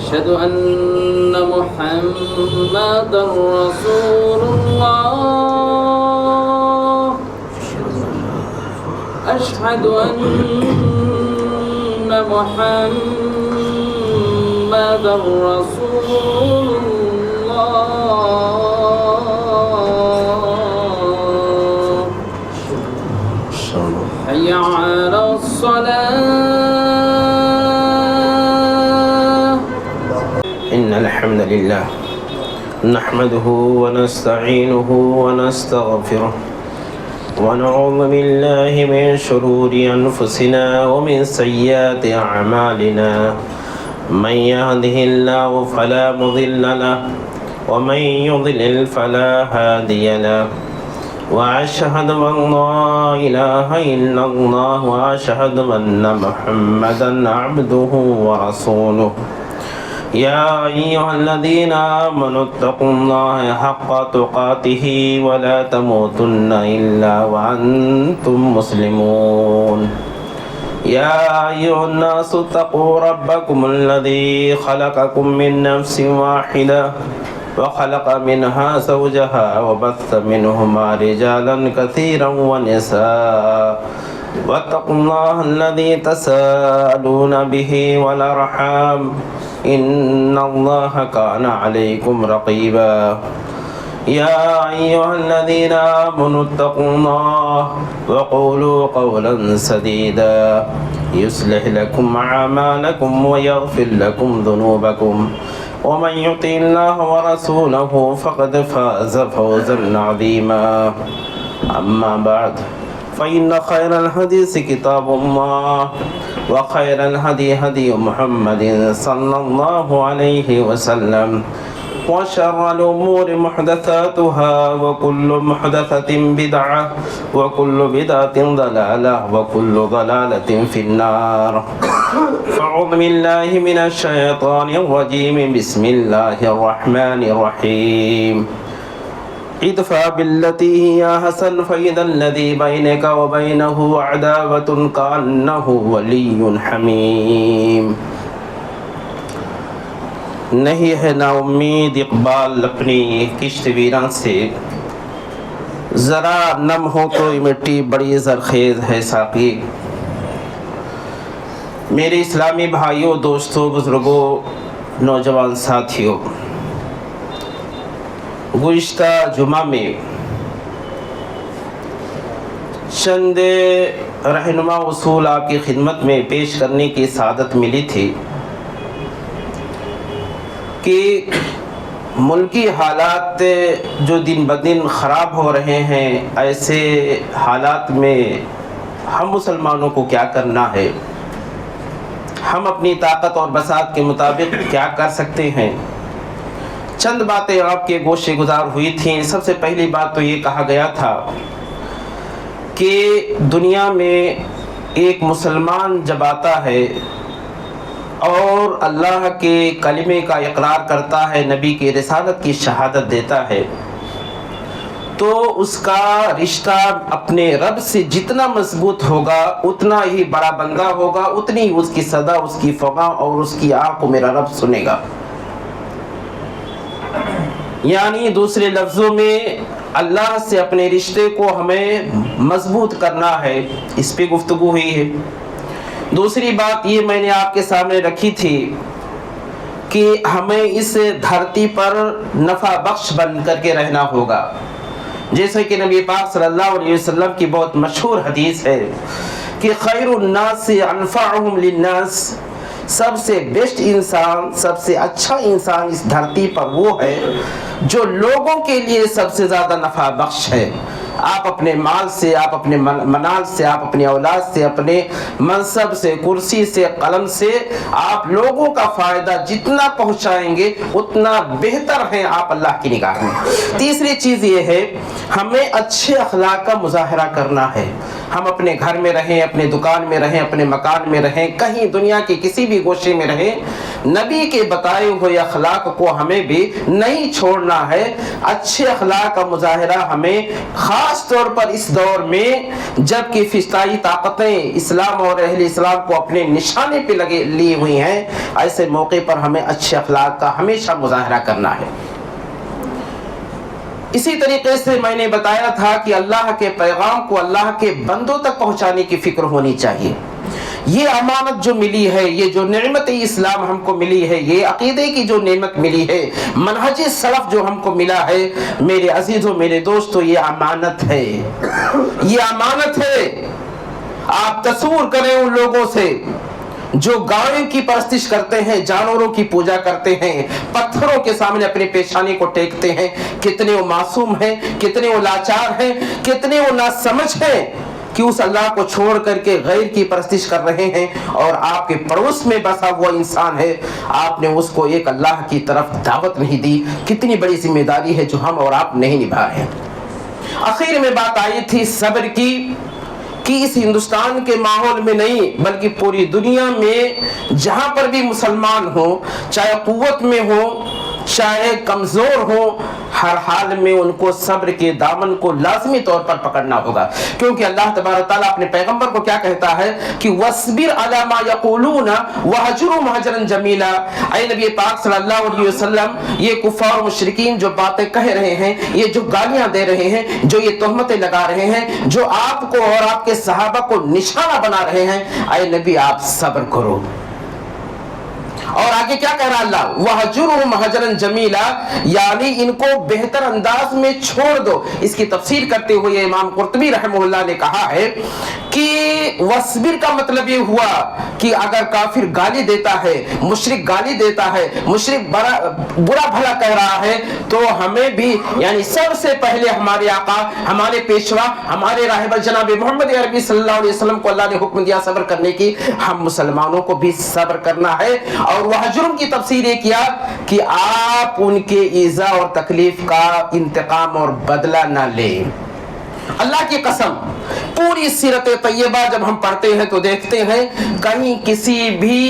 أشهد أن محمدًا رسول الله أشهد أن محمدًا رسول الله حي على الصلاة إن الحمد لله نحمده ونستعينه ونستغفره ونعوذ بالله من شرور أنفسنا ومن سيئات أعمالنا من يهده الله فلا مضل له ومن يضلل فلا هادي له وأشهد أن لا إله إلا الله وأشهد أن محمدا عبده ورسوله يا أيها الذين آمنوا اتقوا الله حق تقاته ولا تموتن إلا وأنتم مسلمون يا أيها الناس اتقوا ربكم الذي خلقكم من نفس واحدة وخلق منها زوجها وبث منهما رجالا كثيرا ونساء واتقوا الله الذي تساءلون به والأرحام إن الله كان عليكم رقيبا يا أيها الذين آمنوا اتقوا الله وقولوا قولا سديدا يصلح لكم أعمالكم ويغفر لكم ذنوبكم ومن يطع الله ورسوله فقد فاز فوزا عظيما أما بعد فإن خير الحديث كتاب الله وخير الهدي هدي محمد صلى الله عليه وسلم وشر الأمور محدثاتها وكل محدثة بدعة وكل بدعة ضلالة وكل ضلالة في النار فأعوذ بالله من الشيطان الرجيم بسم الله الرحمن الرحيم ادفع بالتي هي أحسن فإذا الذي بينك وبينه عداوة كأنه ولي حميم نہیں ہے نا امید اقبال اپنی کشت ویران سے ذرا نم ہو تو یہ مٹی بڑی زرخیز ہے ساقی میرے اسلامی بھائیوں دوستوں بزرگوں نوجوان ساتھیوں گزشتہ جمعہ میں چند رہنما اصول آپ کی خدمت میں پیش کرنے کی سعادت ملی تھی کہ ملکی حالات جو دن بدن خراب ہو رہے ہیں ایسے حالات میں ہم مسلمانوں کو کیا کرنا ہے ہم اپنی طاقت اور بساط کے مطابق کیا کر سکتے ہیں چند باتیں آپ کے گوشِ گزار ہوئی تھیں سب سے پہلی بات تو یہ کہا گیا تھا کہ دنیا میں ایک مسلمان جب آتا ہے اور اللہ کے کلمے کا اقرار کرتا ہے نبی کی رسالت کی شہادت دیتا ہے تو اس کا رشتہ اپنے رب سے جتنا مضبوط ہوگا اتنا ہی بڑا بندہ ہوگا اتنی اس کی صدا اس کی فغاں اور اس کی آہ کو میرا رب سنے گا یعنی دوسرے لفظوں میں اللہ سے اپنے رشتے کو ہمیں مضبوط کرنا ہے اس پہ گفتگو ہوئی ہے دوسری بات یہ میں نے آپ کے سامنے رکھی تھی کہ ہمیں اس دھرتی پر نفع بخش بن کر کے رہنا ہوگا جیسے کہ نبی پاک صلی اللہ علیہ وسلم کی بہت مشہور حدیث ہے کہ خیر الناس انفعهم للناس سب سے بیسٹ انسان سب سے اچھا انسان اس دھرتی پر وہ ہے جو لوگوں کے لیے سب سے زیادہ نفع بخش ہے آپ اپنے مال سے آپ اپنے منال سے آپ اپنی اولاد سے اپنے منصب سے کرسی سے قلم سے آپ لوگوں کا فائدہ جتنا پہنچائیں گے اتنا بہتر ہیں آپ اللہ کی نگاہ میں تیسری چیز یہ ہے ہمیں اچھے اخلاق کا مظاہرہ کرنا ہے ہم اپنے گھر میں رہیں اپنے دکان میں رہیں اپنے مکان میں رہیں کہیں دنیا کے کسی بھی گوشے میں رہیں نبی کے بتائے ہوئے اخلاق کو ہمیں بھی نہیں چھوڑنا ہے اچھے اخلاق کا مظاہرہ ہمیں خاص खास तौर पर इस दौर में जबकि फिस्ताई ताकतें इस्लाम और अहले इस्लाम को अपने निशाने पे लगे ली हुई हैं, ऐसे मौके पर हमें अच्छे अखलाक का हमेशा मुजाहरा करना है। इसी तरीके से मैंने बताया था कि अल्लाह के पैगाम को अल्लाह के बंदों तक पहुंचाने की फिक्र होनी चाहिए। ये अमानत जो मिली है, ये जो नेमत इस्लाम हमको मिली है, ये अकीदे की जो नेमत मिली है, मनहज सलफ जो हमको मिला है, मेरे अजीजों मेरे दोस्तों, ये अमानत है, ये अमानत है। आप तस्वीर करें उन लोगों से जो गायों की परस्तिश करते हैं, जानवरों की पूजा करते हैं, पत्थरों के सामने अपनी पेशानी को टेकते हैं, कितने वो मासूम हैं, कितने वो लाचार हैं, कितने वो नासमझ हैं कि उस अल्लाह को छोड़ करके गैर की परस्तिश कर रहे हैं। और आपके पड़ोस में बसा हुआ इंसान है, आपने उसको एक अल्लाह की तरफ दावत नहीं दी। कितनी बड़ी जिम्मेदारी है जो हम और आप नहीं निभा रहे हैं। आखिर में बात आई थी सब्र की, कि इस हिंदुस्तान के माहौल में नहीं बल्कि पूरी दुनिया में जहां पर भी मुसलमान हो, चाहे कुव्वत में हो चाहे कमजोर हो, हर हाल में उनको सब्र के दामन को लाजमी तौर पर पकड़ना होगा। क्योंकि अल्लाह तबारक तआला अपने पैगंबर को क्या कहता है कि वस्बिर अला मा यक़ूलूना वहजुरहुम हजरन जमीला। ऐ नबी पाक सल्लल्लाहु अलैहि वसल्लम, ये कुफार और मुशरिकीन जो बातें कह रहे हैं, ये जो गालियां दे रहे हैं, जो ये तोहमतें लगा रहे हैं, जो आपको और आपके सहाबा को निशाना बना रहे हैं, ऐ नबी आप सब्र करो। और आगे क्या कह रहा अल्लाह, वहजुरहुम हजरन जमीला, यानी इनको बेहतर अंदाज में छोड़ दो। इसकी तफसीर करते हुए इमाम कुर्तुबी रहमहुल्लाह ने कहा है कि वस्बिर का मतलब ये हुआ कि अगर काफिर गाली देता है, मुशरिक गाली देता है, मुशरिक बुरा भला कह रहा है, तो हमें भी यानी सबसे पहले हमारे आका, हमारे पेशवा, हमारे राहबर जनाब मोहम्मद अरबी सल्लल्लाहु अलैहि वसल्लम को अल्लाह ने हुक्म दिया सब्र करने की, हम मुसलमानों को भी सब्र करना है। और वह जुर्म की तफसीर ये किया कि आप उनके ईजा और तकलीफ का इंतकाम और बदला ना लें। अल्लाह की कसम, पूरी सीरत तैयबा जब हम पढ़ते हैं तो देखते हैं कहीं किसी भी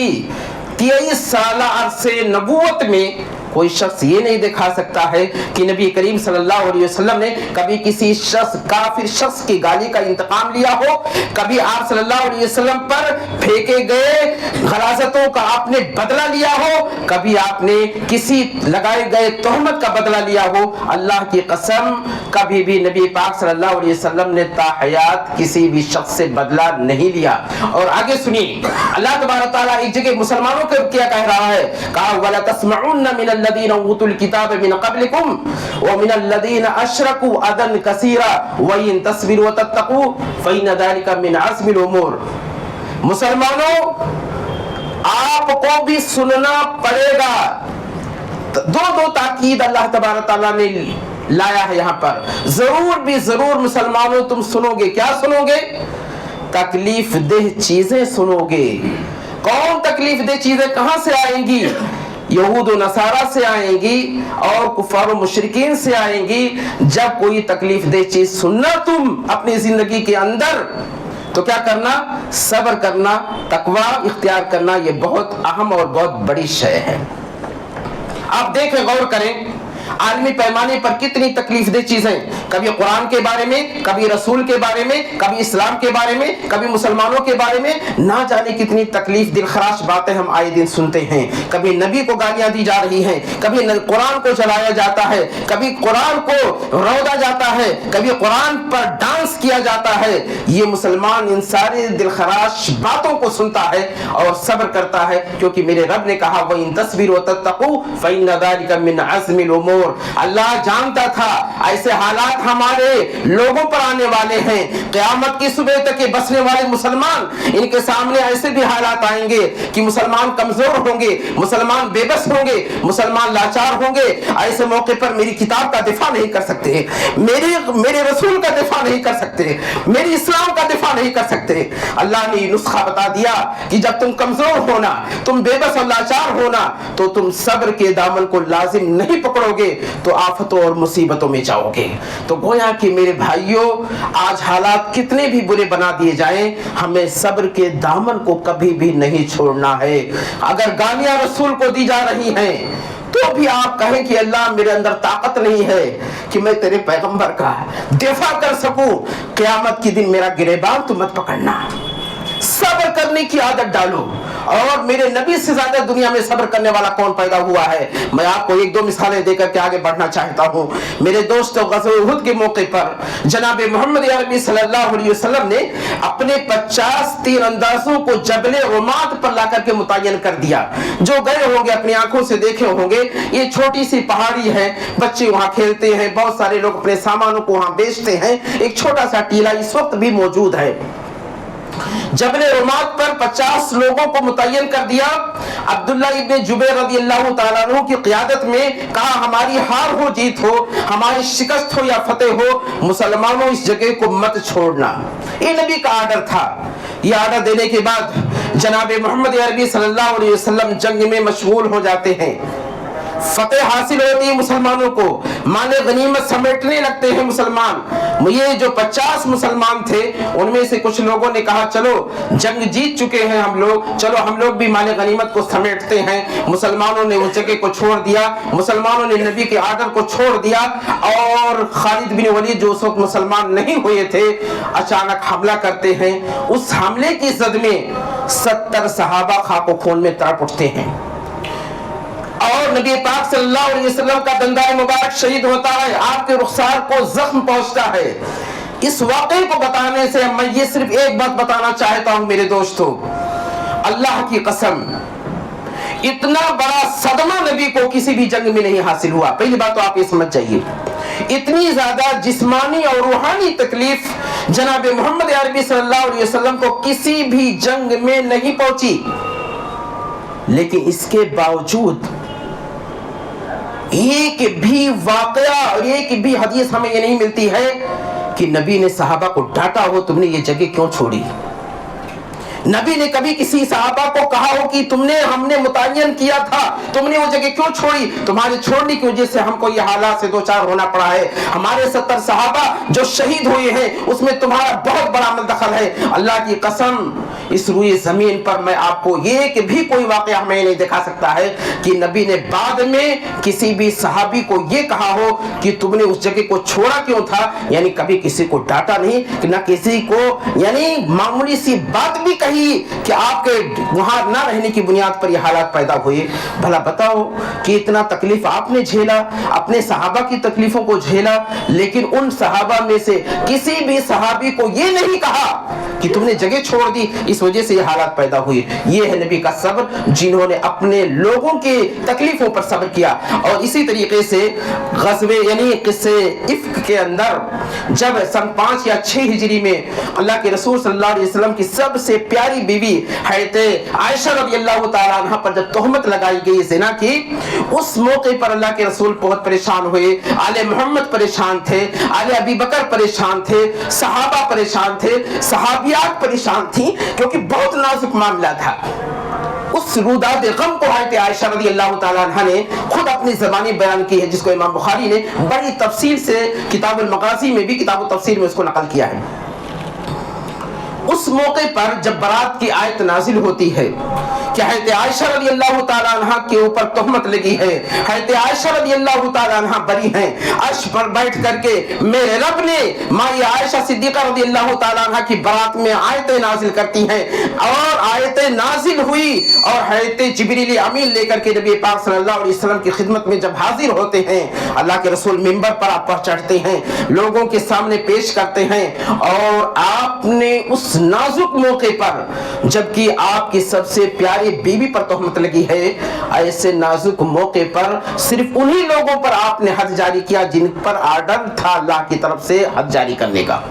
23 साल अरसे नबूवत में कोई शख्स ये नहीं दिखा सकता है कि नबी करीम सल्लल्लाहु अलैहि वसल्लम ने कभी किसी शख्स, काफिर शख्स की गाली का इंतकाम लिया हो, कभी आप सल्लल्लाहु अलैहि वसल्लम पर फेंके गए गलाजतों का आपने बदला लिया हो, कभी आपने किसी लगाए गए तोहमत का बदला लिया हो। अल्लाह की कसम, कभी भी नबी पाक सल्लल्लाहु अलैहि वसल्लम ने ताहयात किसी भी शख्स से बदला नहीं लिया। और आगे सुनिए, अल्लाह तबारक तआला एक जगह मुसलमानों को क्या कह रहा है, कहा वला तस्मउन मिनल लदीना उतुल किताब मिन क़ब्लिकुम व मिनल लदीना अशरकू अदन कसीरा व इन तस्बिरु व तत्तकू फ़इन्न ज़ालिका मिन अज़्मिल उमूर। मुसलमानों, आपको भी सुनना पड़ेगा। दो ताकीद अल्लाह तबारक तआला ने लाया है यहाँ पर। जरूर भी जरूर मुसलमानों तुम सुनोगे, क्या सुनोगे? तकलीफ देह चीजें सुनोगे। कौन तकलीफ देह चीजें कहां से आएंगी? यहूद व नसारा से आएंगी और कुफार व मुशरिकीन से आएंगी। जब कोई तकलीफ दे चीज सुनना तुम अपनी जिंदगी के अंदर, तो क्या करना? सब्र करना, तकवा इख्तियार करना। ये बहुत अहम और बहुत बड़ी शय है। आप देखें, गौर करें, आलमी पैमाने पर कितनी तकलीफ दे चीजें, कभी कुरान के बारे में, कभी रसूल के बारे में, कभी इस्लाम के बारे में, कभी मुसलमानों के बारे में, ना जाने कितनी तकलीफ दिलखराश बातें हम आए दिन सुनते हैं। कभी नबी को गालियां दी जा रही हैं, कभी कुरान को जलाया जाता है, कभी कुरान को रौदा जाता है, कभी कुरान पर डांस किया जाता है। ये मुसलमान इन सारी दिलखराश बातों को सुनता है और सब्र करता है, क्योंकि मेरे रब ने कहा व इन तस्बिरु व तत्तकू फ़इन्न ज़ालिका मिन अज़्मिल उमूर। अल्लाह जानता था ऐसे हालात हमारे लोगों पर आने वाले हैं। क़यामत की सुबह तक के बसने वाले मुसलमान, इनके सामने ऐसे भी हालात आएंगे कि मुसलमान कमजोर होंगे, मुसलमान बेबस होंगे, मुसलमान लाचार होंगे। ऐसे मौके पर मेरी किताब का दिफा नहीं कर सकते, मेरे रसूल का दिफा नहीं कर सकते, मेरी इस्लाम का दिफा नहीं कर सकते। अल्लाह ने नुस्खा बता दिया कि जब तुम कमजोर होना, तुम बेबस और लाचार होना, तो तुम सब्र के दामन को लाजिम नहीं पकड़ोगे। जाओगे तो आफतों और मुसीबतों में जाओगे। तो गोया कि मेरे भाइयों, आज हालात कितने भी बुरे बना दिए जाएं, हमें सब्र के दामन को कभी भी नहीं छोड़ना है। अगर गालियां रसूल को दी जा रही हैं तो भी आप कहें कि अल्लाह मेरे अंदर ताकत नहीं है कि मैं तेरे पैगंबर का दिफा कर सकूं, क़यामत के दिन मेरा गिरेबान तो मत पकड़ना। सब्र करने की आदत डालो। और मेरे नबी से ज्यादा दुनिया में सब्र करने वाला कौन पैदा हुआ है? मैं आपको एक दो मिसालें देकर के आगे बढ़ना चाहता हूँ। मेरे दोस्तों, ग़ज़वा उहद के मौके पर जनाब मोहम्मद अरबी सल्लल्लाहु अलैहि वसल्लम ने अपने 50 तीरंदाजों को जबल रुमात पर लाकर के मुतय्यन कर दिया। जो गए होंगे अपनी आंखों से देखे होंगे, ये छोटी सी पहाड़ी है, बच्चे वहां खेलते हैं, बहुत सारे लोग अपने सामानों को वहां बेचते हैं। एक छोटा सा टीला इस वक्त भी मौजूद है। जबल रुमात पर 50 लोगों को मुतय्यन कर दिया। अब्दुल्ला इब्ने जुबैर रज़ियल्लाहु ताला अन्हु की क़ियादत में कहा, हमारी हार हो जीत हो, हमारी शिकस्त हो या फतेह हो, मुसलमानों इस जगह को मत छोड़ना। ये नबी का आर्डर था। ये आर्डर देने के बाद जनाब मोहम्मद अरबी सल्लल्लाहु अलैहि वसल्लम जंग में मशगूल हो जाते हैं। फतेह हासिल होती है मुसलमानों को, माले गनीमत समेटने लगते हैं मुसलमान। ये जो 50 मुसलमान थे, उनमें से कुछ लोगों ने कहा, चलो जंग जीत चुके हैं हम लोग, चलो हम लोग भी माले गनीमत को समेटते हैं। मुसलमानों ने उस जगह को छोड़ दिया, मुसलमानों ने नबी के आर्डर को छोड़ दिया। और खालिद बिन वलीद जो उस वक्त मुसलमान नहीं हुए थे, अचानक हमला करते हैं। उस हमले की जद में 70 सहाबा खाको खून में तड़प उठते हैं और नबी पाक सल्लल्लाहु अलैहि वसल्लम का दंदाए मुबारक शहीद होता है, आपके रुखसार को जख्म पहुंचता है। इस वाक़े को बताने से मैं ये सिर्फ एक बात बताना चाहता हूं मेरे दोस्तों, अल्लाह की कसम, इतना बड़ा सदमा नबी को किसी भी जंग में नहीं हासिल हुआ। पहली बात तो आप ये समझ जाइए, इतनी ज्यादा जिस्मानी और रूहानी तकलीफ जनाब मोहम्मद अरबी सल्लल्लाहु अलैहि वसल्लम को किसी भी जंग में नहीं पहुंची। लेकिन इसके बावजूद एक भी वाकया और एक भी हदीस हमें ये नहीं मिलती है कि नबी ने सहाबा को डांटा हो, तुमने ये जगह क्यों छोड़ी। नबी ने कभी किसी सहाबा को कहा हो कि तुमने हमने मुतय्यन किया था, तुमने वो जगह क्यों छोड़ी, तुम्हारे छोड़ने की वजह से हमको ये हालात से दो चार होना पड़ा है। हमारे 70 सहाबा जो शहीद हुए हैं उसमें तुम्हारा बहुत बड़ा दखल है। अल्लाह की कसम, इस रुई जमीन पर मैं आपको एक भी कोई वाकया हमें नहीं दिखा सकता है कि नबी ने बाद में किसी भी सहाबी को ये कहा हो कि तुमने उस जगह को छोड़ा क्यों था। यानी कभी किसी को डांटा नहीं, ना किसी को यानी मामूली सी बात भी कही कि आपके वहां ना रहने की बुनियाद पर ये हालात पैदा हुए। भला बताओ कि इतना तकलीफ आपने झेला, अपने सहाबा की तकलीफों को झेला, लेकिन उन सहाबा में से किसी भी सहाबी को ये नहीं कहा कि तुमने जगह छोड़ दी, इस वजह से ये हालात पैदा हुए। ये है नबी का सब्र, जिन्होंने अपने लोगों के तकलीफों पर सब्र किया। और इसी तरीके से ग़ज़वे यानी किस्से इफ्क के अंदर जब सन 5 या 6 हिजरी में अल्लाह के रसूल सल्लल्लाहु अलैहि वसल्लम की सबसे प्यारी बीवी हज़रत आयशा रज़ियल्लाहु ताला अन्हा पर जब तोहमत लगाई गई ज़िना की, उस मौके पर अल्लाह के रसूल बहुत परेशान हुए। आले मोहम्मद परेशान थे, आले अबी बकर परेशान थे, सहाबा परेशान थे, सहाबियात परेशान थी, क्योंकि बहुत नाजुक मामला था। उस रुदाद गम को हज़रत आयशा रज़ियल्लाहु ताला अन्हा ने खुद अपनी ज़बानी बयान की है, जिसको इमाम बुखारी ने बड़ी तफसील से किताबुल मगाज़ी में भी किताबुल तफसीर में उसको नकल किया है। उस मौके पर जब बरात की आयत नाजिल होती है कि हज़रत आयशा रज़ियल्लाहु ताला अन्हा के ऊपर तोहमत लगी है, हज़रत आयशा रज़ियल्लाहु ताला अन्हा बरी हैं, अर्श पर बैठ करके मेरे रब ने माई आयशा सिद्दीक़ा रज़ियल्लाहु ताला अन्हा की बरात में आयतें नाजिल करती हैं। और आयतें नाजिल हुई और हज़रत जिब्रील अमीन लेकर के नबी पाक सल्लल्लाहु अलैहि वसल्लम की खिदमत में जब हाजिर होते हैं, अल्लाह के रसूल मिंबर पर चढ़ते हैं, लोगों के सामने पेश करते हैं। और आपने उस नाजुक मौके पर, जबकि आपकी सबसे प्यारी बीवी पर तोहमत लगी है, ऐसे नाजुक मौके पर सिर्फ उन्हीं लोगों पर आपने हद जारी किया जिन पर आर्डर था अल्लाह की तरफ से हद जारी करने का।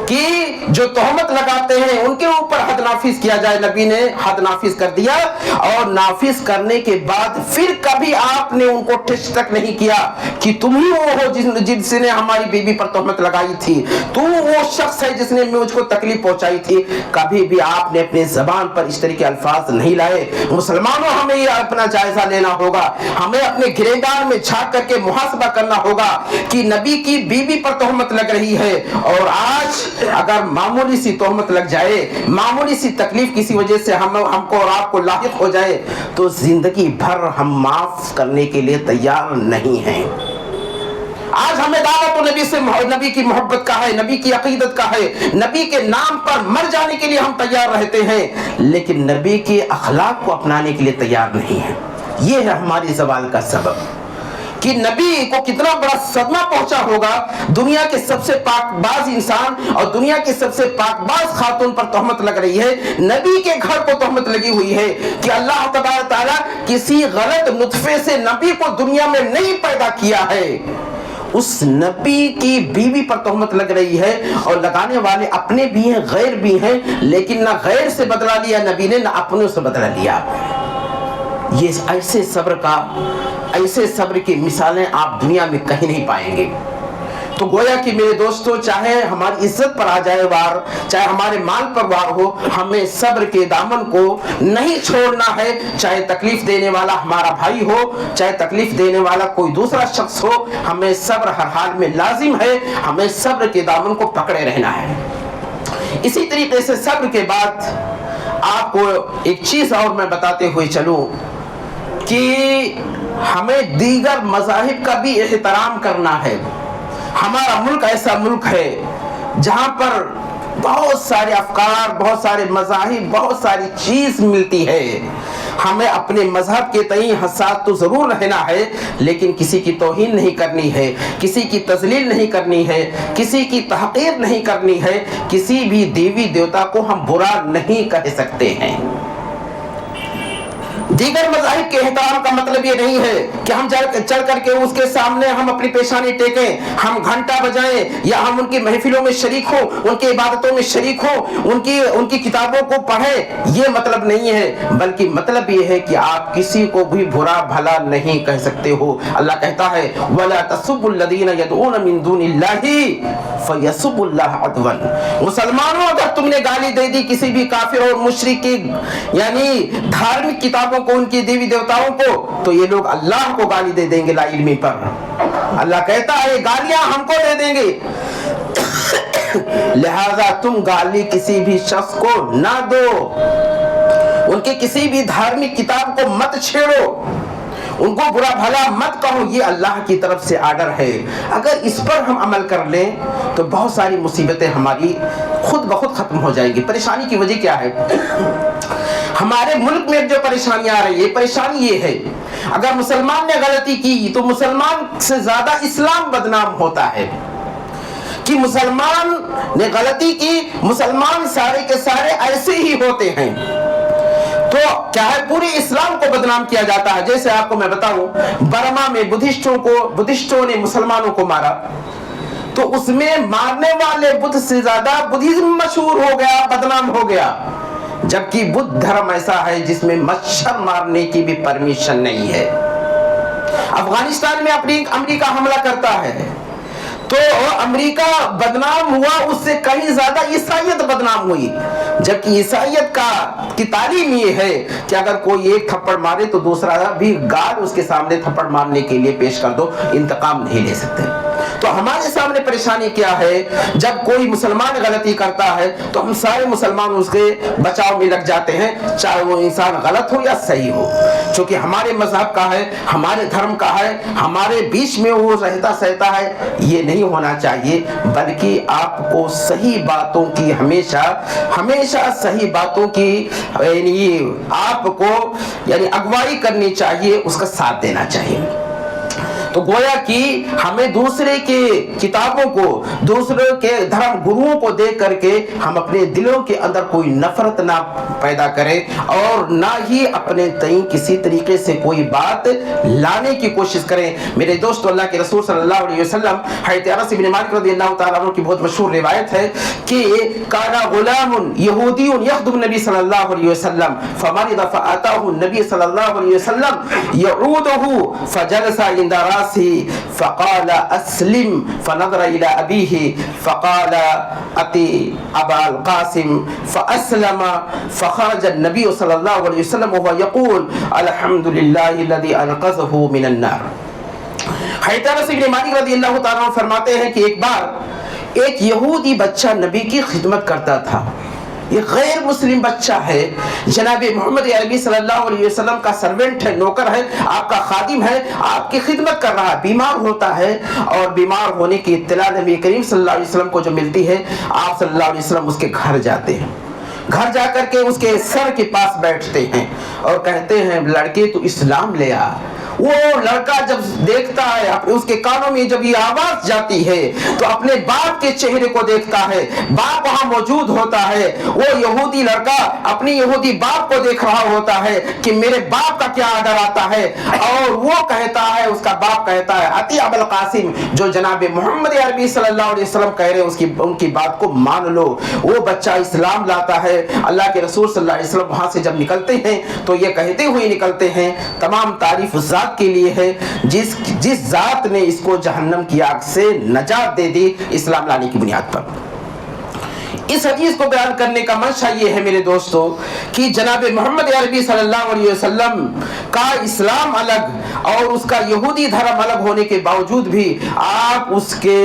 कि जो तोहमत लगाते हैं उनके ऊपर हद नाफिज किया जाए। नबी ने हद नाफिज कर दिया, और नाफिज करने के बाद फिर कभी आपने उनको ठिस तक नहीं किया कि तुम ही वो हो जिसने हमारी बीवी पर तोहमत लगाई थी, तुम वो शख्स है जिसने मुझको तकलीफ पहुंचाई थी। कभी भी आपने अपने जबान पर इस तरह के अल्फाज नहीं लाए। मुसलमानों, हमें ये अपना जायजा लेना होगा, हमें अपने गिरेदार में झांक करके मुहासबा करना होगा कि नबी की बीवी पर तोहमत लग रही है, और आज अगर मामूली सी तोहमत लग जाए, मामूली सी तकलीफ किसी वजह से हमको और आपको लाहिक हो जाए, तो जिंदगी भर हम माफ करने के लिए तैयार नहीं हैं। आज हमें दावा तो नबी की मोहब्बत का है, नबी की अकीदत का है, नबी के नाम पर मर जाने के लिए हम तैयार रहते हैं, लेकिन नबी के अखलाक को अपनाने के लिए तैयार नहीं है। ये है हमारी सवाल का सबब कि नबी को कितना बड़ा सदमा पहुंचा होगा। दुनिया के सबसे पाकबाज इंसान और दुनिया की सबसे पाकबाज खातून पर तोहमत लग रही है, नबी के घर को तोहमत लगी हुई है कि अल्लाह तबारक तआला किसी गलत नुत्फे से नबी को दुनिया में नहीं पैदा किया है। उस नबी की बीवी पर तोहमत लग रही है, और लगाने वाले अपने भी हैं, गैर भी हैं, लेकिन ना गैर से बदला लिया नबी ने, ना अपनों से बदला लिया। ये ऐसे सब्र की मिसालें आप दुनिया में कहीं नहीं पाएंगे। तो गोया कि मेरे दोस्तों, चाहे हमारी इज्जत पर आ जाए वार, चाहे हमारे माल पर वार हो, हमें सब्र के दामन को नहीं छोड़ना है। चाहे तकलीफ देने वाला हमारा भाई हो, चाहे तकलीफ देने वाला कोई दूसरा शख्स हो, हमें सब्र हर हाल में लाजिम है। हमें सब्र के दामन को पकड़े रहना है। इसी तरीके से सब्र के बाद आपको एक चीज और मैं बताते हुए चलूं कि हमें दीगर मज़ाहिब का भी एहतराम करना है। हमारा मुल्क ऐसा मुल्क है जहां पर बहुत सारे अफकार, बहुत सारे मज़ाहिब, बहुत सारी चीज मिलती है। हमें अपने मजहब के तई हसास तो जरूर रहना है, लेकिन किसी की तौहीन नहीं करनी है, किसी की तजलील नहीं करनी है, किसी की तहकीर नहीं करनी है, किसी भी देवी देवता को हम बुरा नहीं कह सकते हैं। दीगर मज़ाहिब के एहतराम का मतलब ये नहीं है कि हम चल करके उसके सामने हम अपनी पेशानी टेकें, हम घंटा बजाएं, या हम उनकी महफिलों में शरीक हो, उनकी इबादतों में शरीक हो, उनकी किताबों को पढ़ें। ये मतलब नहीं है, बल्कि मतलब ये है कि आप किसी को भी बुरा भला नहीं कह सकते हो। अल्लाह कहता है वला तसुब्बुल्लज़ीना यदऊना मिन दुनिल्लाहि फयसुब्बुल्लाह अदवन। मुसलमानों, अगर तुमने गाली दे दी किसी भी काफिर और मुशरिक की यानी धार्मिक किताबों को, उनकी देवी देवताओं को, तो ये लोग अल्लाह को गाली दे देंगे ला इल्मी पर। अल्लाह कहता है गालियां हमको दे देंगे, लिहाजा तुम गाली किसी भी शख्स को ना दो, उनके किसी भी धार्मिक किताब को मत छेड़ो, उनको बुरा भला मत कहो। ये अल्लाह की तरफ से आर्डर है। अगर इस पर हम अमल कर लें तो बहुत सारी मुसीबतें हमारी खुद ब खुद खत्म हो जाएंगी। परेशानी की वजह क्या है? हमारे मुल्क में जो परेशानी आ रही है, परेशानी ये है, अगर मुसलमान ने गलती की तो मुसलमान से ज्यादा इस्लाम बदनाम होता है। कि मुसलमान ने गलती की, मुसलमान सारे के सारे ऐसे ही होते हैं, तो क्या है, पूरे इस्लाम को बदनाम किया जाता है। जैसे आपको मैं बताऊं, बर्मा में बुद्धिस्टों ने मुसलमानों को मारा, तो उसमें मारने वाले बुद्ध से ज्यादा बुद्धिज्म मशहूर हो गया, बदनाम हो गया। जबकि बुद्ध धर्म ऐसा है जिसमें मच्छर मारने की भी परमिशन नहीं है। अफगानिस्तान में अमेरिका हमला करता है तो अमेरिका बदनाम हुआ, उससे कहीं ज्यादा ईसाइयत बदनाम हुई। जबकि ईसाइयत की तालीम ये है कि अगर कोई एक थप्पड़ मारे तो दूसरा भी गाल उसके सामने थप्पड़ मारने के लिए पेश कर दो, इंतकाम नहीं ले सकते। तो हमारे सामने परेशानी क्या है, जब कोई मुसलमान गलती करता है तो हम सारे मुसलमान उसके बचाव में लग जाते हैं, चाहे वो इंसान गलत हो या सही हो, क्योंकि हमारे मजहब का है, हमारे धर्म का है, हमारे बीच में वो रहता सहता है। ये नहीं होना चाहिए, बल्कि आपको सही बातों की हमेशा सही बातों की आपको अगुवाई करनी चाहिए, उसका साथ देना चाहिए। तो تو گویا کہ ہمیں دوسرے کے کتابوں کو, دوسرے کے دھرم گروؤں کو دیکھ کر کے ہم اپنے دلوں کے اندر کوئی نفرت نہ پیدا کریں اور نہ ہی اپنے تئیں کسی طریقے سے کوئی بات لانے کی کوشش کریں. میرے دوستو, اللہ کے رسول صلی اللہ علیہ وسلم, حضرت انس بن مالک رضی اللہ تعالیٰ عنہ کی بہت مشہور روایت ہے کہ کانا غلام یہودی یخدم النبی صلی اللہ علیہ وسلم فمرض فاتاه النبی صلی اللہ علیہ وسلم يعوده فجلس عند راسه فقال اسلم فنظر الى ابيه فقال اتي ابا القاسم فاسلم فخرج النبي صلی اللہ علیہ وسلم وهو يقول الحمد لله الذي انقذه من النار. حضرت انس بن مالک رضی اللہ تعالیٰ عنہ فرماتے ہیں کہ ایک بار ایک یہودی بچہ نبی کی خدمت کرتا تھا. یہ غیر مسلم بچہ ہے, جناب محمد عربی صلی اللہ علیہ وسلم کا سرونٹ ہے, نوکر ہے, آپ کا خادم ہے, آپ کی خدمت کر رہا ہے, بیمار ہوتا ہے اور بیمار ہونے کی اطلاع نبی کریم صلی اللہ علیہ وسلم کو جو ملتی ہے, آپ صلی اللہ علیہ وسلم اس کے گھر جاتے ہیں. گھر جا کر کے اس کے سر کے پاس بیٹھتے ہیں اور کہتے ہیں لڑکے تو اسلام لے آ. وہ لڑکا جب دیکھتا ہے, اس کے کانوں میں جب یہ آواز جاتی ہے تو اپنے باپ کے چہرے کو دیکھتا ہے, باپ وہاں موجود ہوتا ہے. وہ یہودی لڑکا اپنی یہودی باپ کو دیکھ رہا ہوتا ہے کہ میرے باپ کا کیا آڈر آتا ہے, اور وہ کہتا ہے, اس کا باپ کہتا ہے اتی ابو القاسم, جو جناب محمد عربی صلی اللہ علیہ وسلم کہہ رہے ہیں ان کی بات کو مان لو. وہ بچہ اسلام لاتا ہے. اللہ کے رسول صلی اللہ علیہ وسلم وہاں سے جب نکلتے ہیں تو یہ کہتے ہوئے نکلتے ہیں, تمام تعریف اس ذات کے لیے ہے جس ذات نے اس کو جہنم کی آگ سے نجات دے دی اسلام لانے کی بنیاد پر. اس حدیث کو بیان کرنے کا منشا یہ ہے میرے دوستو کہ جناب محمد عربی صلی اللہ علیہ وسلم کا اسلام الگ اور اس کا یہودی دھرم الگ ہونے کے باوجود بھی آپ اس کے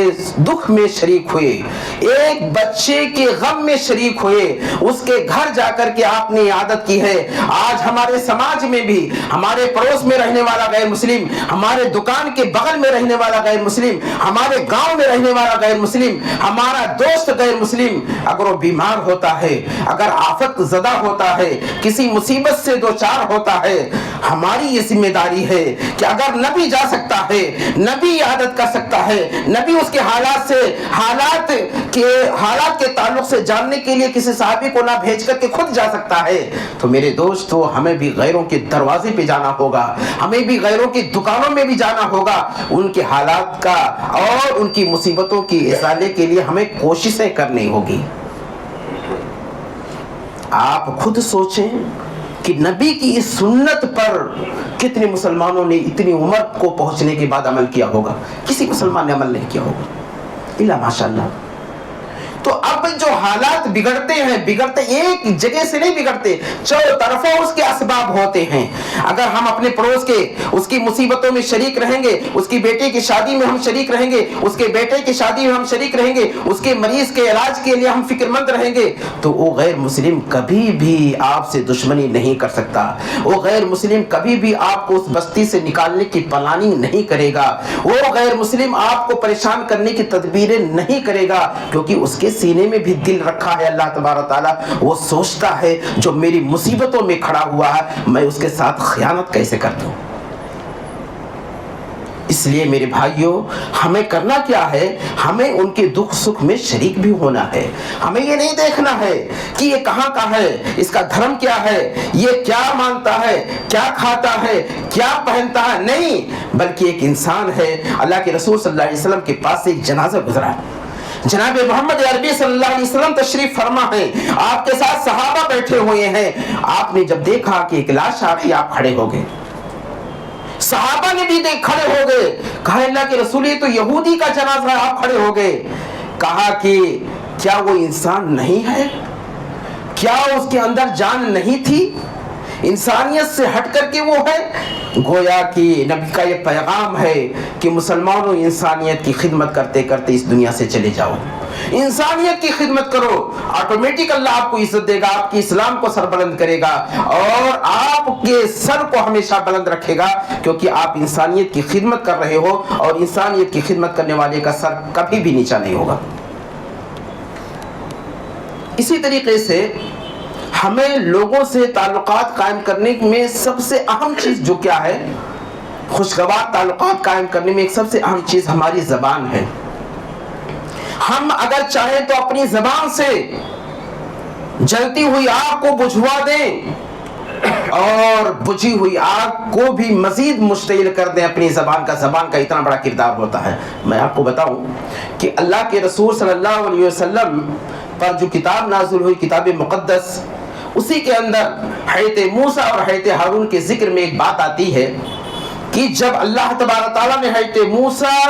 دکھ میں شریک ہوئے, ایک بچے کے غم میں شریک ہوئے, اس کے گھر جا کر کے آپ نے عادت کی ہے. آج ہمارے سماج میں بھی ہمارے پڑوس میں رہنے والا غیر مسلم, ہمارے دکان کے بغل میں رہنے والا غیر مسلم, ہمارے گاؤں میں رہنے والا غیر مسلم, ہمارا دوست غیر مسلم اگر وہ بیمار ہوتا ہے, اگر آفت زدہ ہوتا ہے, کسی مصیبت سے دوچار ہوتا ہے, ہماری یہ ذمہ داری ہے کہ اگر نبی جا سکتا ہے, نبی عادت کر سکتا ہے, نبی اس کے حالات کے تعلق سے جاننے کے لیے کسی صحابی کو نہ بھیج کر کے خود جا سکتا ہے, تو میرے دوستو ہمیں بھی غیروں کے دروازے پہ جانا ہوگا, ہمیں بھی غیروں کی دکانوں میں بھی جانا ہوگا, ان کے حالات کا اور ان کی مصیبتوں کی ازالے کے لیے ہمیں کوششیں کرنی ہوگی. آپ خود سوچیں کہ نبی کی اس سنت پر کتنے مسلمانوں نے اتنی عمر کو پہنچنے کے بعد عمل کیا ہوگا. کسی مسلمان نے عمل نہیں کیا ہوگا الا ماشاءاللہ. تو اب جو حالات بگڑتے ہیں, بگڑتے ایک جگہ سے نہیں بگڑتے, چاروں طرفوں اس کے اسباب ہوتے ہیں. اگر ہم اپنے پڑوس کے اس کی مصیبتوں میں شریک رہیں گے, اس کی بیٹے کی شادی میں ہم شریک رہیں گے, اس کے بیٹے کی شادی میں ہم شریک رہیں گے, اس کے مریض کے علاج کے لیے ہم فکر مند رہیں گے, تو وہ غیر مسلم کبھی بھی آپ سے دشمنی نہیں کر سکتا. وہ غیر مسلم کبھی بھی آپ کو اس بستی سے نکالنے کی پلاننگ نہیں کرے گا. وہ غیر مسلم آپ کو پریشان کرنے کی تدبیریں نہیں کرے گا, کیونکہ اس کے سینے میں بھی دل رکھا ہے اللہ تبارک تعالیٰ. وہ سوچتا ہے جو میری مصیبتوں میں کھڑا ہوا ہے میں اس کے ساتھ خیانت کیسے کر دوں. اس لیے میرے بھائیوں ہمیں کرنا کیا ہے, ہمیں ان کے دکھ سکھ میں شریک بھی ہونا ہے. ہمیں یہ نہیں دیکھنا ہے کہ یہ کہاں کا ہے, اس کا دھرم کیا ہے, یہ کیا مانتا ہے, کیا کھاتا ہے, کیا پہنتا ہے, نہیں, بلکہ ایک انسان ہے. اللہ کے رسول صلی اللہ علیہ وسلم کے پاس سے ایک جنازہ گزرا, جناب محمد عربی صلی اللہ علیہ وسلم تشریف فرما ہے, آپ کے ساتھ صحابہ بیٹھے ہوئے ہیں. آپ نے جب دیکھا کہ ایک لاش آ رہی, آپ کھڑے ہو گئے, صحابہ نے بھی کھڑے ہو گئے. کہا اللہ کے رسول یہ تو یہودی کا جنازہ ہے, آپ کھڑے ہو گئے. کہا کہ کیا وہ انسان نہیں ہے, کیا اس کے اندر جان نہیں تھی, انسانیت سے ہٹ کر کے وہ ہے. گویا کہ نبی کا یہ پیغام ہے کہ مسلمانوں انسانیت کی خدمت کرتے کرتے اس دنیا سے چلے جاؤ, انسانیت کی خدمت کرو, آٹومیٹک اللہ آپ کو عزت دے گا, آپ کی اسلام کو سربلند کرے گا اور آپ کے سر کو ہمیشہ بلند رکھے گا, کیونکہ آپ انسانیت کی خدمت کر رہے ہو اور انسانیت کی خدمت کرنے والے کا سر کبھی بھی نیچا نہیں ہوگا. اسی طریقے سے ہمیں لوگوں سے تعلقات قائم کرنے میں سب سے اہم چیز جو کیا ہے, خوشگوار تعلقات قائم کرنے میں ایک سب سے اہم چیز ہماری زبان ہے. ہم اگر چاہیں تو اپنی زبان سے جلتی ہوئی آگ کو بجھوا دیں اور بجھی ہوئی آگ کو بھی مزید مشتعل کر دیں اپنی زبان کا اتنا بڑا کردار ہوتا ہے. میں آپ کو بتاؤں کہ اللہ کے رسول صلی اللہ علیہ وسلم پر جو کتاب نازل ہوئی، کتاب مقدس، اسی کے اندر حضرت موسیٰ اور حضرت ہارون کے ذکر میں ایک بات آتی ہے کہ جب اللہ تبارک تعالیٰ نے حضرت موسیٰ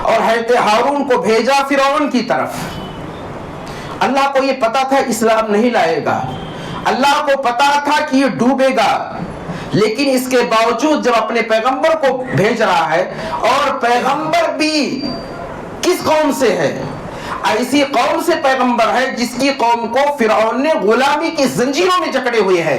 اور حضرت ہارون کو بھیجا فرعون کی طرف، اللہ کو یہ پتا تھا اسلام نہیں لائے گا، اللہ کو پتا تھا کہ یہ ڈوبے گا، لیکن اس کے باوجود جب اپنے پیغمبر کو بھیج رہا ہے، اور پیغمبر بھی کس قوم سے ہے؟ ایسی قوم سے پیغمبر ہے جس کی قوم کو فرعون نے غلامی کی زنجیروں میں جکڑے ہوئے ہے،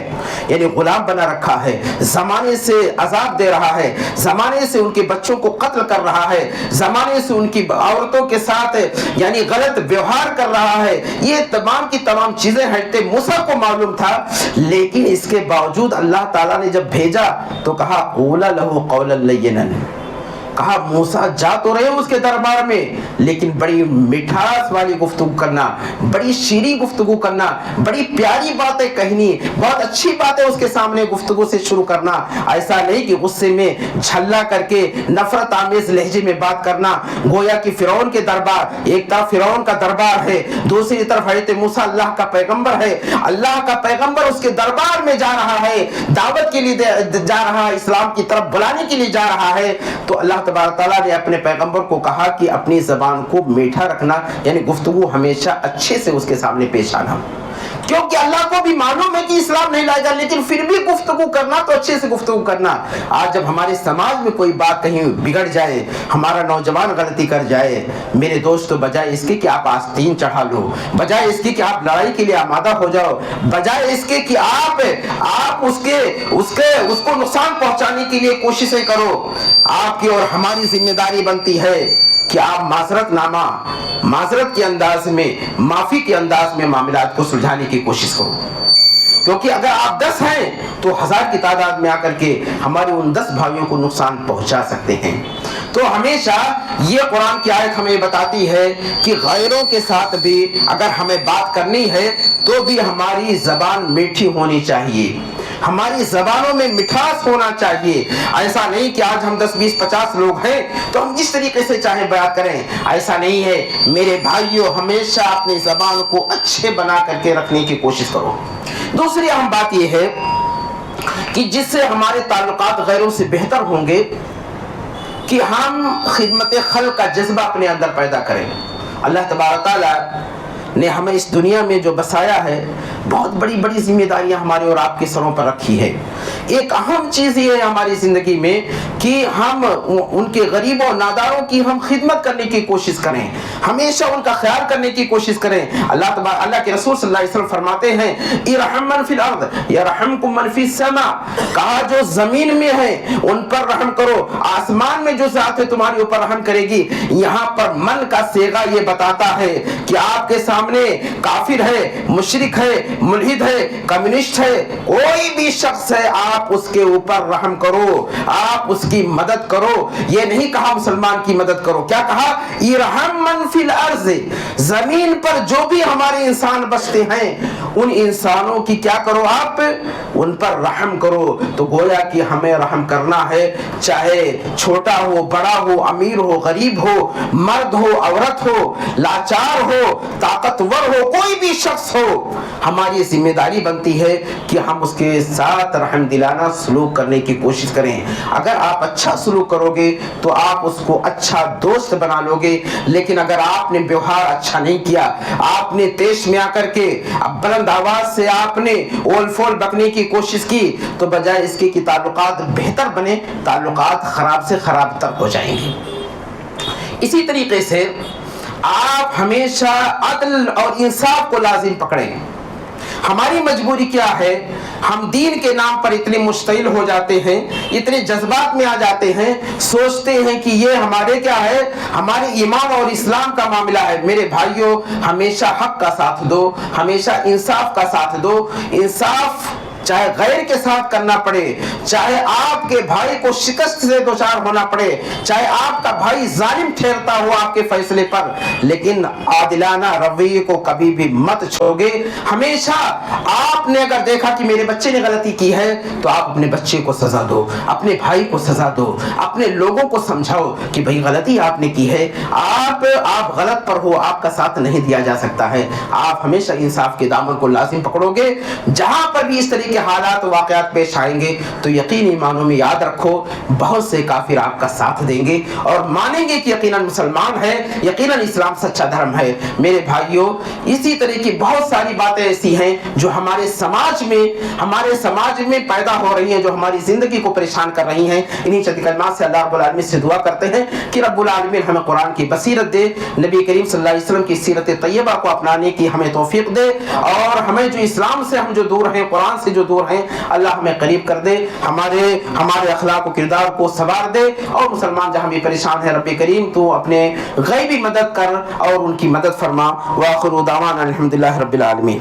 یعنی غلام بنا رکھا ہے، زمانے سے عذاب دے رہا ہے، زمانے سے ان کے بچوں کو قتل کر رہا ہے، زمانے سے ان کی عورتوں کے ساتھ یعنی غلط ویوہار کر رہا ہے. یہ تمام کی تمام چیزیں حضرت موسیٰ کو معلوم تھا، لیکن اس کے باوجود اللہ تعالیٰ نے جب بھیجا تو کہا قولا لہ قولا لینا، کہا موسیٰ جا تو رہے ہو اس کے دربار میں، لیکن بڑی مٹھاس والی گفتگو کرنا، بڑی شیریں گفتگو کرنا، بڑی پیاری باتیں کہنی، بہت اچھی باتیں اس کے سامنے گفتگو سے شروع کرنا. ایسا نہیں کہ غصے میں جھلا کر کے نفرت آمیز لہجے میں بات کرنا. گویا کہ فرعون کے دربار، ایک طرف فرعون کا دربار ہے، دوسری طرف حضرت موسیٰ اللہ کا پیغمبر ہے، اللہ کا پیغمبر اس کے دربار میں جا رہا ہے، دعوت کے لیے جا رہا ہے، اسلام کی طرف بلانے کے لیے جا رہا ہے. تو اللہ تبارک تعالیٰ نے اپنے پیغمبر کو کہا کہ اپنی زبان کو میٹھا رکھنا، یعنی گفتگو ہمیشہ اچھے سے اس کے سامنے پیش آنا، کیونکہ اللہ کو بھی معلوم ہے کہ اسلام نہیں لائے گا، لیکن پھر بھی گفتگو کرنا تو اچھے سے گفتگو کرنا. آج جب ہمارے سماج میں کوئی بات کہیں بگڑ جائے، ہمارا نوجوان غلطی کر جائے، میرے دوستو، بجائے اس کے کہ آپ آستین چڑھا لو، بجائے اس کے کہ آپ لڑائی کے لیے آمادہ ہو جاؤ، بجائے اس کے کہ آپ اس کو نقصان پہنچانے کے لیے کوششیں کرو، آپ کی اور ہماری ذمہ داری بنتی ہے کہ آپ معذرت کے انداز میں، معافی کے انداز میں معاملات کو سلجھانے کی کوشش کرو. کیونکہ اگر آپ 10 ہیں تو 1000 کی تعداد میں آ کر کے ہمارے ان 10 بھائیوں کو نقصان پہنچا سکتے ہیں. تو ہمیشہ یہ قرآن کی آیت ہمیں بتاتی ہے کہ غیروں کے ساتھ بھی اگر ہمیں بات کرنی ہے تو بھی ہماری زبان میٹھی ہونی چاہیے، ہماری زبانوں میں مٹھاس ہونا چاہیے. ایسا نہیں کہ آج ہم 10 20 50 لوگ ہیں تو ہم جس طریقے سے چاہیں بیان کریں، ایسا نہیں ہے. میرے بھائیوں، ہمیشہ اپنی زبان کو اچھے بنا کر کے رکھنے کی کوشش کرو. دوسری اہم بات یہ ہے کہ جس سے ہمارے تعلقات غیروں سے بہتر ہوں گے کہ ہم خدمت خلق کا جذبہ اپنے اندر پیدا کریں. اللہ تبارک تعالیٰ نے ہمیں اس دنیا میں جو بسایا ہے، بہت بڑی بڑی ذمہ داریاں ہمارے اور آپ کے سروں پر رکھی ہے. ایک اہم چیز یہ ہے ہماری زندگی میں کہ ہم ان کے غریبوں ناداروں کی ہم خدمت کرنے کی کوشش کریں، ہمیشہ ان کا خیال کرنے کی کوشش کریں. اللہ کے رسول صلی اللہ علیہ وسلم فرماتے ہیں ارحم من فی الارض یرحمکم من فی السماء، کہا جو زمین میں ہے ان پر رحم کرو، آسمان میں جو ذات ہے تمہارے اوپر رحم کرے گی. یہاں پر من کا صیغہ یہ بتاتا ہے کہ آپ کے سامنے کافر ہے، مشرک ہے، ملحد ہے، کمیونسٹ ہے، کوئی بھی شخص ہے، آپ اس کے اوپر رحم کرو، آپ اس کی مدد کرو. یہ نہیں کہا مسلمان کی مدد کرو، کیا کہا؟ ارحم من فی الارض، زمین پر جو بھی ہمارے انسان بستے ہیں ان انسانوں کی کیا کرو؟ آپ ان پر رحم کرو. تو گویا کہ ہمیں رحم کرنا ہے، چاہے چھوٹا ہو، بڑا ہو، امیر ہو، غریب ہو، مرد ہو، عورت ہو، لاچار ہو، طاقتور ہو، کوئی بھی شخص ہو. ہماری ذمہ داری بنتی ہے کہ ہم اس کے ساتھ رحم دلانہ سلوک کرنے کی کوشش کریں. اگر آپ اچھا سلوک کرو گے تو آپ اس کو اچھا دوست بنا لو گے، لیکن اگر آپ نے ویوہار اچھا نہیں کیا، آپ نے پیش میں آ کر کے بلند آواز سے آپ نے اول فول بکنے کی کوشش کی تو بجائے اس کے کہ تعلقات بہتر بنے، تعلقات خراب سے خراب تر ہو جائیں گے. اسی طریقے سے آپ ہمیشہ عدل اور انصاف کو لازم پکڑیں. ہماری مجبوری کیا ہے؟ ہم دین کے نام پر اتنے مشتعل ہو جاتے ہیں، اتنے جذبات میں آ جاتے ہیں، سوچتے ہیں کہ یہ ہمارے کیا ہے، ہمارے ایمان اور اسلام کا معاملہ ہے. میرے بھائیوں، ہمیشہ حق کا ساتھ دو، ہمیشہ انصاف کا ساتھ دو. انصاف چاہے غیر کے ساتھ کرنا پڑے، چاہے آپ کے بھائی کو شکست سے دوچار ہونا پڑے، چاہے آپ کا بھائی ظالم ٹھہرتا ہو آپ کے فیصلے پر، لیکن عادلانہ رویے کو کبھی بھی مت چھوڑو گے۔ ہمیشہ آپ نے اگر دیکھا کہ میرے بچے نے غلطی کی ہے تو آپ اپنے بچے کو سزا دو، اپنے بھائی کو سزا دو، اپنے لوگوں کو سمجھاؤ کہ بھئی غلطی آپ نے کی ہے، آپ غلط پر ہو، آپ کا ساتھ نہیں دیا جا سکتا ہے۔ آپ ہمیشہ انصاف کے دامن کو لازم پکڑو گے۔ جہاں پر بھی اس طرح کے حالات و واقعات پیش آئیں گے تو یقینی معنوں میں یاد رکھو بہت سے کافر آپ کا ساتھ دیں گے اور مانیں گے کہ یقیناً مسلمان ہے، یقیناً اسلام سچا دھرم ہے۔ میرے بھائیوں، اسی طرح کی بہت ساری باتیں ایسی ہیں جو ہمارے سماج میں پیدا ہو رہی ہیں، جو ہماری زندگی کو پریشان کر رہی ہیں۔ انہی چند کلمات سے اللہ رب العالمین سے دعا کرتے ہیں کہ رب العالمین ہمیں قرآن کی بصیرت دے، نبی کریم صلی اللہ علیہ وسلم کی سیرت طیبہ کو اپنانے کی ہمیں توفیق دے، اور ہمیں جو اسلام سے ہم جو دور ہیں، قرآن سے جو دور ہیں، اللہ ہمیں قریب کر دے، ہمارے اخلاق و کردار کو سنوار دے، اور مسلمان جہاں بھی پریشان ہے رب کریم تو اپنے غیبی مدد کر اور ان کی مدد فرما۔ وآخر دعوانا الحمدللہ رب العالمین۔